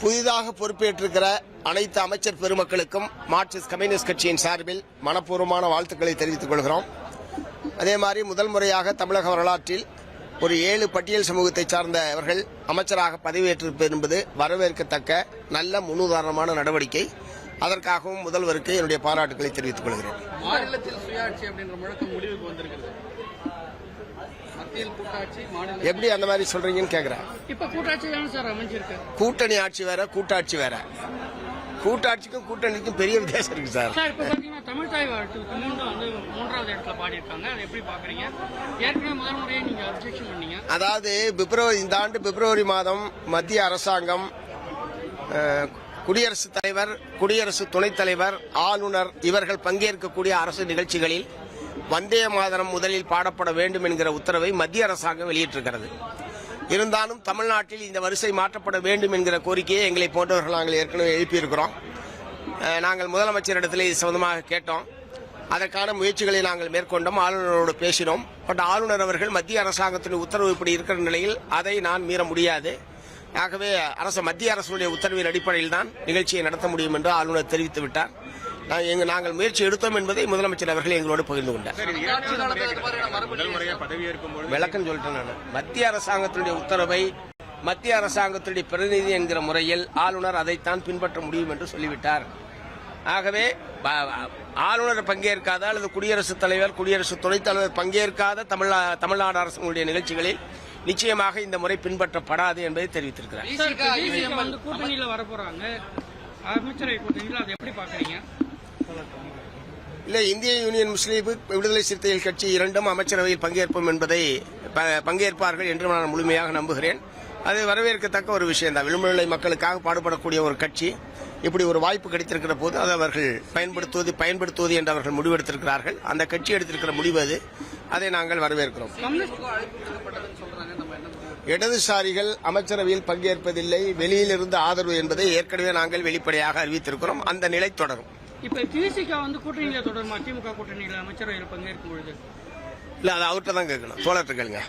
புதிதாக பொறுப்பேற்றிருக்கிற அனைத்து அமைச்சர் பெருமக்களுக்கும் மார்க்சிஸ்ட் கம்யூனிஸ்ட் கட்சியின் சார்பில் மனப்பூர்வமான வாழ்த்துக்களை தெரிவித்துக் கொள்கிறோம். அதே மாதிரி முதல் முறையாக தமிழக வரலாற்றில் ஒரு 7 பட்டியல் சமூகத்தை சார்ந்தவர்கள் அமைச்சராக பதவியேற்றிருப்பது என்பது வரவேற்கத்தக்க நல்ல முன்னுதாரணமான நடவடிக்கை. அதற்காகவும் முதல்வருக்கு என்னுடைய பாராட்டுகளை தெரிவித்துக் கொள்கிறேன். மாநிலத்தில் சுயாட்சி அப்படின்ற முழக்கம் முடிவுக்கு வந்திருக்கிறது. எப்படி அந்த மாதிரி சொல்றீங்கன்னு கேக்குறேன். இப்ப கூட்டாட்சி தானே சார் அமைஞ்சிருக்கு. கூட்டணி ஆட்சி வேற, கூட்டாட்சி வேற. கூட்டாட்சிக்கும் கூட்டணிக்கும் பெரிய வித்தியாசம் இருக்கு சார். இப்ப பாத்தீங்கன்னா தமிழ் தாய் வாழ்த்துக்கு வந்து 3வது இடத்துல பாடி இருக்காங்க. அதை எப்படி பாக்குறீங்க? ஏற்கனவே முதல் முறையே நீங்க அப்ஜெக்ஷன் பண்ணீங்க. அதாவது இந்த ஆண்டு பிப்ரவரி மாதம் மத்திய அரசாங்கம் குடியரசுத் தலைவர், குடியரசு துணைத் தலைவர், ஆளுநர் இவர்கள் பங்கேற்கக்கூடிய அரசு நிகழ்ச்சிகளில் வந்தே மாதரம் முதலில் பாடப்பட வேண்டும் என்கிற உத்தரவை மத்திய அரசாங்கம் வெளியிட்டிருக்கிறது. இருந்தாலும் தமிழ்நாட்டில் இந்த வரிசை மாற்றப்பட வேண்டும் என்கிற கோரிக்கையை எங்களை போன்றவர்கள் நாங்கள் ஏற்கனவே எழுப்பியிருக்கிறோம். நாங்கள் முதலமைச்சரிடத்தில் இது சம்பந்தமாக கேட்டோம். அதற்கான முயற்சிகளை நாங்கள் மேற்கொண்டோம். ஆளுநரோடு பேசினோம். பட் ஆளுநர் அவர்கள் மத்திய அரசாங்கத்தின் உத்தரவு இப்படி இருக்கிற நிலையில் அதை நான் மீற முடியாது, ஆகவே மத்திய அரசுடைய உத்தரவின் அடிப்படையில் தான் நிகழ்ச்சியை நடத்த முடியும் என்று ஆளுநர் தெரிவித்து விட்டார். நாங்கள் முயற்சி எடுத்தோம் என்பதை முதலமைச்சர் அவர்கள் எங்களோடு பகிர்ந்து கொண்டார். விளக்கம் சொல்லிட்டேன் நான். மத்திய அரசாங்கத்தினுடைய உத்தரவை மத்திய அரசாங்கத்தினுடைய பிரதிநிதி என்கிற முறையில் ஆளுநர் அதைத்தான் பின்பற்ற முடியும் என்று சொல்லிவிட்டார். ஆகவே ஆளுநர் பங்கேற்காத அல்லது குடியரசுத் தலைவர், குடியரசு துணைத் தலைவர் பங்கேற்காத தமிழ்நாடு அரசுடைய நிகழ்ச்சிகளில் நிச்சயமாக இந்த முறை பின்பற்றப்படாது என்பதை தெரிவித்திருக்கிறார். இல்ல, இந்திய யூனியன் முஸ்லீம் விடுதலை சிறுத்தைகள் கட்சி இரண்டும் அமைச்சரவையில் பங்கேற்போம் என்பதை பங்கேற்பார்கள் என்று நான் முழுமையாக நம்புகிறேன். அது வரவேற்கத்தக்க ஒரு விஷயம் தான். விளிம்பு நிலை மக்களுக்காக பாடுபடக்கூடிய ஒரு கட்சி இப்படி ஒரு வாய்ப்பு கிடைத்திருக்கிற போது அதை அவர்கள் பயன்படுத்துவது என்று அவர்கள் முடிவெடுத்திருக்கிறார்கள். அந்த கட்சி எடுத்திருக்கிற முடிவு அது. அதை நாங்கள் வரவேற்கிறோம். இடதுசாரிகள் அமைச்சரவையில் பங்கேற்பதில்லை, வெளியிலிருந்து ஆதரவு என்பதை ஏற்கனவே நாங்கள் வெளிப்படையாக அறிவித்திருக்கிறோம். அந்த நிலை தொடரும். இப்ப திமுக வந்து கூட்டணியில தொடருமா? திமுக கூட்டணியில அமைச்சரவையில் பங்கேற்கும் பொழுது இல்ல, அது அவர்கிட்ட தான் கேட்கணும். தோழர்கிட்ட கேளுங்க.